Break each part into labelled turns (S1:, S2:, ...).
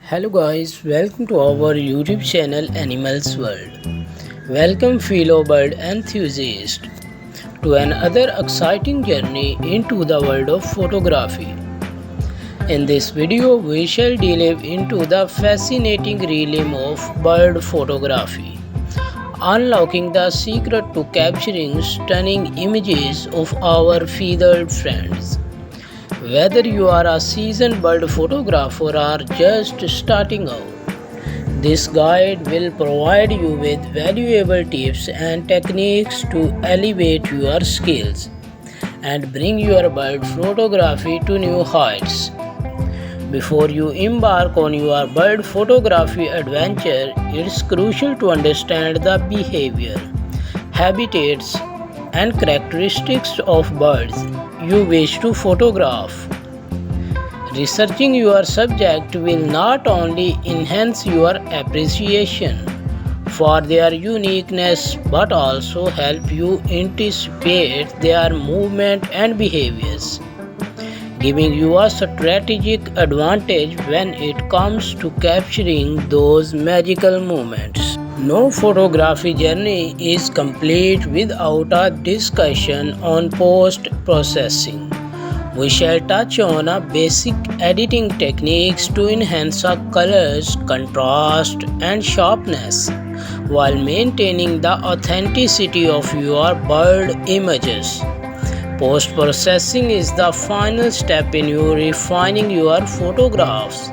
S1: Hello guys, welcome to our YouTube channel Animals World. Welcome fellow bird enthusiasts to another exciting journey into the world of photography. In this video, we shall delve into the fascinating realm of bird photography, unlocking the secret to capturing stunning images of our feathered friends. Whether you are a seasoned bird photographer or just starting out, this guide will provide you with valuable tips and techniques to elevate your skills and bring your bird photography to new heights. Before you embark on your bird photography adventure, it's crucial to understand the behavior, habitats, and characteristics of birds you wish to photograph. Researching your subject will not only enhance your appreciation for their uniqueness but also help you anticipate their movement and behaviors, giving you a strategic advantage when it comes to capturing those magical moments. No photography journey is complete without a discussion on post-processing. We shall touch on a basic editing techniques to enhance our colors, contrast, and sharpness while maintaining the authenticity of your bird images. Post-processing is the final step in you refining your photographs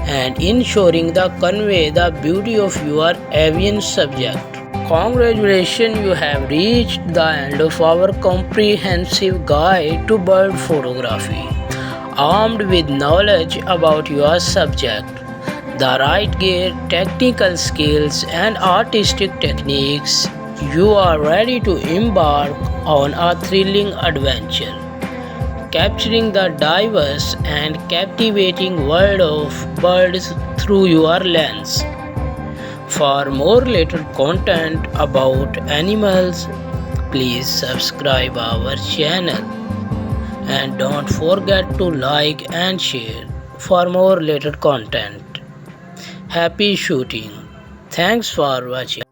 S1: and ensuring they convey the beauty of your avian subject. Congratulations, you have reached the end of our comprehensive guide to bird photography. Armed with knowledge about your subject, the right gear, technical skills, and artistic techniques, you are ready to embark on a thrilling adventure, capturing the diverse and captivating world of birds through your lens. For more related content about animals, please subscribe our channel and don't forget to like and share for more related content. Happy shooting. Thanks for watching.